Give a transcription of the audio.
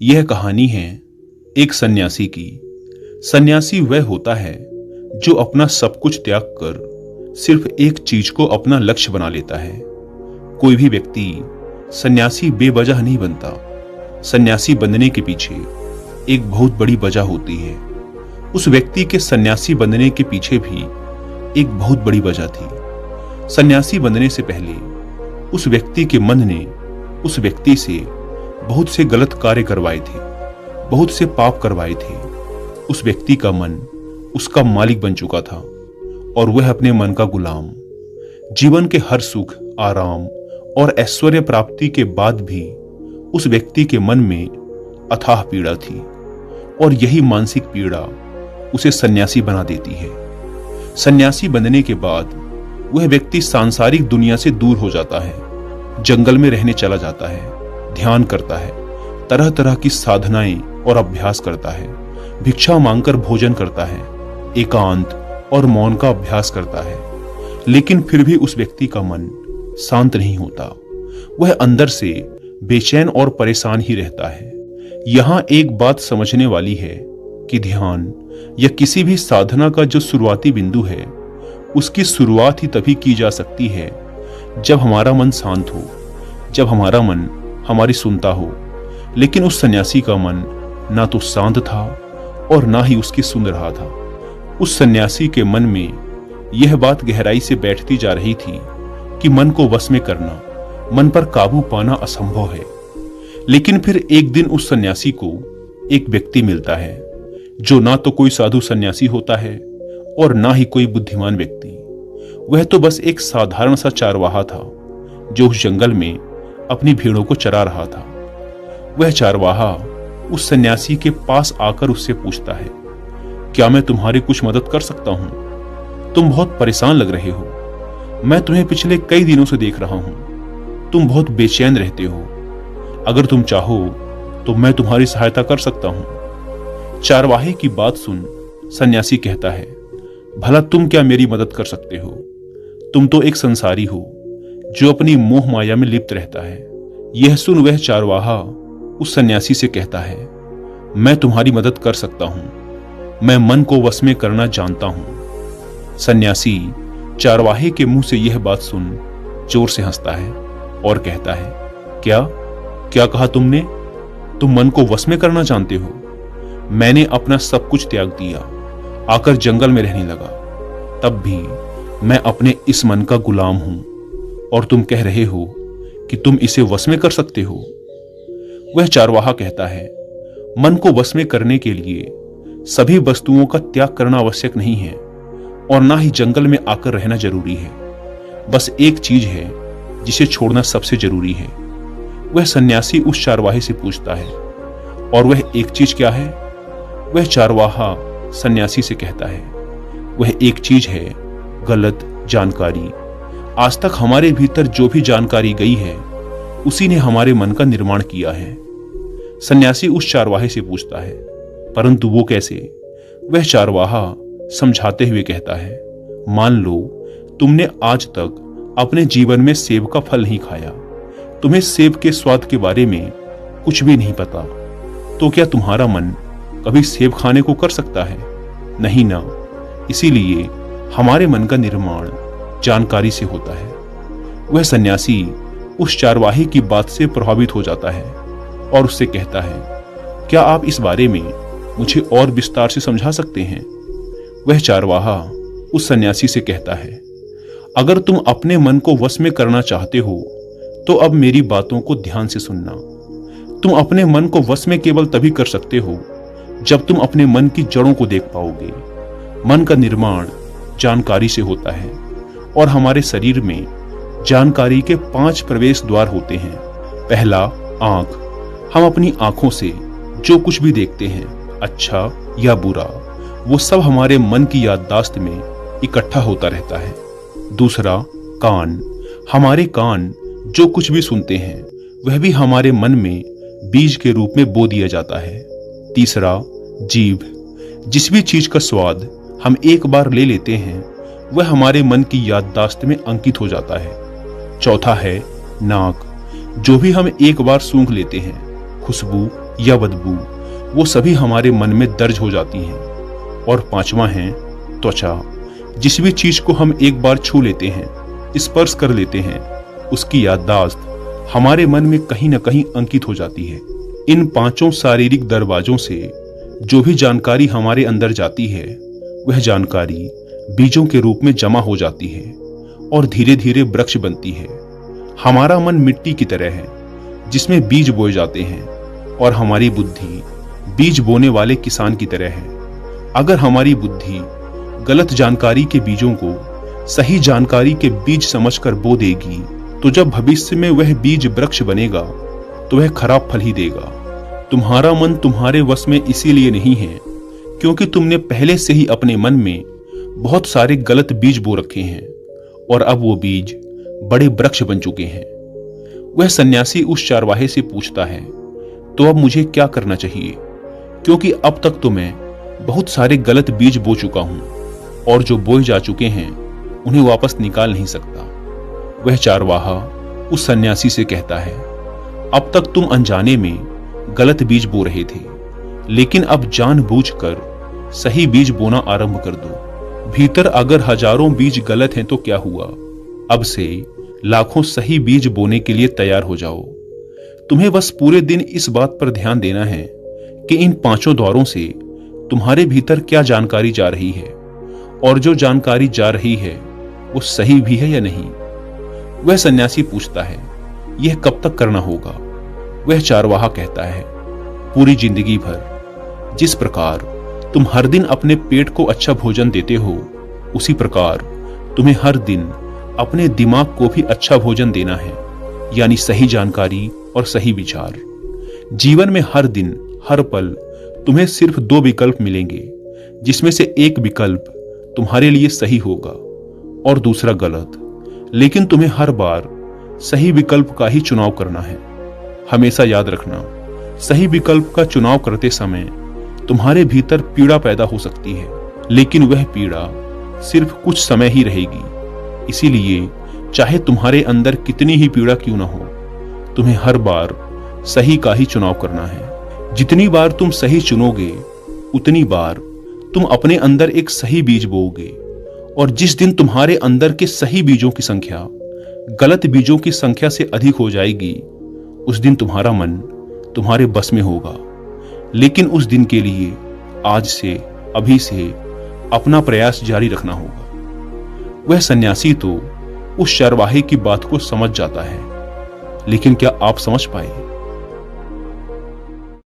यह कहानी है एक सन्यासी की। सन्यासी वह होता है जो अपना सब कुछ त्याग कर सिर्फ एक चीज को अपना लक्ष्य बना लेता है। कोई भी व्यक्ति सन्यासी बेवजह नहीं बनता। सन्यासी बनने के पीछे एक बहुत बड़ी वजह होती है। उस व्यक्ति के सन्यासी बनने के पीछे भी एक बहुत बड़ी वजह थी। सन्यासी बनने से पहले उस व्यक्ति के मन ने उस व्यक्ति से बहुत से गलत कार्य करवाए थे, बहुत से पाप करवाए थे। उस व्यक्ति का मन उसका मालिक बन चुका था और वह अपने मन का गुलाम। जीवन के हर सुख, आराम और ऐश्वर्य प्राप्ति के बाद भी उस व्यक्ति के मन में अथाह पीड़ा थी और यही मानसिक पीड़ा उसे सन्यासी बना देती है। सन्यासी बनने के बाद वह व्यक्ति सांसारिक दुनिया से दूर हो जाता है, जंगल में रहने चला जाता है, ध्यान करता है, तरह तरह की साधनाएं और अभ्यास करता है, भिक्षा मांगकर भोजन करता है, एकांत और मौन का अभ्यास करता है। लेकिन फिर भी उस व्यक्ति का मन शांत नहीं होता। वह अंदर से बेचैन और परेशान ही रहता है। यहां एक बात समझने वाली है कि ध्यान या किसी भी साधना का जो शुरुआती बिंदु है, उसकी शुरुआत ही तभी की जा सकती है जब हमारा मन शांत हो, जब हमारा मन हमारी सुनता हो। लेकिन उस सन्यासी का मन ना तो शांत था और ना ही उसकी सुन रहा था। उस सन्यासी के मन में यह बात गहराई से बैठती जा रही थी कि मन को वश में करना, मन पर काबू पाना असंभव है। लेकिन फिर एक दिन उस सन्यासी को एक व्यक्ति मिलता है जो ना तो कोई साधु सन्यासी होता है और ना ही कोई बुद्धिमान व्यक्ति। वह तो बस एक साधारण सा चारवाहा था जो उस जंगल में अपनी भेड़ों को चरा रहा था। वह चारवाहा उस सन्यासी के पास आकर उससे पूछता है, क्या मैं तुम्हारी कुछ मदद कर सकता हूं? तुम बहुत परेशान लग रहे हो। मैं तुम्हें पिछले कई दिनों से देख रहा हूं। तुम बहुत बेचैन रहते हो। अगर तुम चाहो तो मैं तुम्हारी सहायता कर सकता हूं। चारवाहे की बात सुन सन्यासी कहता है, भला तुम क्या मेरी मदद कर सकते हो? तुम तो एक संसारी हो जो अपनी मोह माया में लिप्त रहता है। यह सुन वह चारवाहा उस सन्यासी से कहता है, मैं तुम्हारी मदद कर सकता हूं। मैं मन को वश में करना जानता हूं। सन्यासी चारवाहे के मुंह से यह बात सुन जोर से हंसता है और कहता है, क्या कहा तुमने? तुम मन को वश में करना जानते हो? मैंने अपना सब कुछ त्याग दिया, आकर जंगल में रहने लगा। तब भी मैं अपने इस मन का गुलाम हूं और तुम कह रहे हो कि तुम इसे वश में कर सकते हो। वह चारवाहा कहता है, मन को वश में करने के लिए सभी वस्तुओं का त्याग करना आवश्यक नहीं है और ना ही जंगल में आकर रहना जरूरी है। बस एक चीज है जिसे छोड़ना सबसे जरूरी है। वह सन्यासी उस चारवाहे से पूछता है, और वह एक चीज क्या है? वह चारवाहा सन्यासी से कहता है, वह एक चीज है गलत जानकारी। आज तक हमारे भीतर जो भी जानकारी गई है उसी ने हमारे मन का निर्माण किया है। सन्यासी उस चारवाहे से पूछता है, परंतु वो कैसे? वह चारवाहा समझाते हुए कहता है, मान लो तुमने आज तक अपने जीवन में सेब का फल नहीं खाया, तुम्हें सेब के स्वाद के बारे में कुछ भी नहीं पता, तो क्या तुम्हारा मन कभी सेब खाने को कर सकता है? नहीं ना। इसीलिए हमारे मन का निर्माण जानकारी से होता है। वह सन्यासी उस चारवाहे की बात से प्रभावित हो जाता है और उससे कहता है, क्या आप इस बारे में मुझे और विस्तार से समझा सकते हैं? वह चारवाहा उस सन्यासी से कहता है, अगर तुम अपने मन को वश में करना चाहते हो तो अब मेरी बातों को ध्यान से सुनना। तुम अपने मन को वश में केवल तभी कर सकते हो जब तुम अपने मन की जड़ों को देख पाओगे। मन का निर्माण जानकारी से होता है और हमारे शरीर में जानकारी के 5 प्रवेश द्वार होते हैं। पहला, आंख। हम अपनी आंखों से जो कुछ भी देखते हैं, अच्छा या बुरा, वो सब हमारे मन की याददाश्त में इकट्ठा होता रहता है। दूसरा, कान। हमारे कान जो कुछ भी सुनते हैं वह भी हमारे मन में बीज के रूप में बो दिया जाता है। तीसरा, जीभ। जिस भी चीज का स्वाद हम एक बार ले लेते हैं वह हमारे मन की याददाश्त में अंकित हो जाता है। चौथा है नाक। जो भी हम एक बार सूंघ लेते हैं खुशबू या बदबू, वो सभी हमारे मन में दर्ज हो जाती हैं। और पांचवा है त्वचा। जिस भी चीज को हम एक बार छू लेते हैं, स्पर्श कर लेते हैं, उसकी याददाश्त हमारे मन में कहीं न कहीं अंकित हो जाती है। इन पांचों शारीरिक दरवाजों से जो भी जानकारी हमारे अंदर जाती है, वह जानकारी बीजों के रूप में जमा हो जाती है और धीरे धीरे वृक्ष बनती है। हमारा मन मिट्टी की तरह है जिसमें बीज बोए जाते हैं, और हमारी बुद्धि बीज बोने वाले किसान की तरह है। अगर हमारी बुद्धि गलत जानकारी के बीजों को सही जानकारी के बीज समझकर बो देगी, तो जब भविष्य में वह बीज वृक्ष बनेगा तो वह खराब फल ही देगा। तुम्हारा मन तुम्हारे वश में इसीलिए नहीं है क्योंकि तुमने पहले से ही अपने मन में बहुत सारे गलत बीज बो रखे हैं, और अब वो बीज बड़े वृक्ष बन चुके हैं। वह सन्यासी उस चारवाहे से पूछता है, तो अब मुझे क्या करना चाहिए, क्योंकि अब तक तो मैं बहुत सारे गलत बीज बो चुका हूं और जो बोए जा चुके हैं उन्हें वापस निकाल नहीं सकता। वह चारवाहा उस सन्यासी से कहता है, अब तक तुम अनजाने में गलत बीज बो रहे थे, लेकिन अब जानबूझकर सही बीज बोना आरंभ कर दो। भीतर अगर हजारों बीज गलत हैं तो क्या हुआ, अब से लाखों सही बीज बोने के लिए तैयार हो जाओ। तुम्हें बस पूरे दिन इस बात पर ध्यान देना है कि इन पांचों द्वारों से तुम्हारे भीतर क्या जानकारी जा रही है, और जो जानकारी जा रही है वो सही भी है या नहीं। वह सन्यासी पूछता है, यह कब तक करना होगा। वह चारवाहा कहता है, पूरी जिंदगी भर। जिस प्रकार तुम हर दिन अपने पेट को अच्छा भोजन देते हो, उसी प्रकार तुम्हें हर दिन अपने दिमाग को भी अच्छा भोजन देना है, यानी सही जानकारी और सही विचार। जीवन में हर दिन हर पल तुम्हें सिर्फ दो विकल्प मिलेंगे, जिसमें से एक विकल्प तुम्हारे लिए सही होगा और दूसरा गलत, लेकिन तुम्हें हर बार सही विकल्प का ही चुनाव करना है। हमेशा याद रखना, सही विकल्प का चुनाव करते समय तुम्हारे भीतर पीड़ा पैदा हो सकती है, लेकिन वह पीड़ा सिर्फ कुछ समय ही रहेगी। इसीलिए चाहे तुम्हारे अंदर कितनी ही पीड़ा क्यों ना हो, तुम्हें हर बार सही का ही चुनाव करना है। जितनी बार तुम सही चुनोगे, उतनी बार तुम अपने अंदर एक सही बीज बोओगे, और जिस दिन तुम्हारे अंदर के सही बीजों की संख्या गलत बीजों की संख्या से अधिक हो जाएगी, उस दिन तुम्हारा मन तुम्हारे बस में होगा। लेकिन उस दिन के लिए आज से, अभी से अपना प्रयास जारी रखना होगा। वह सन्यासी तो उस चरवाहे की बात को समझ जाता है, लेकिन क्या आप समझ पाए?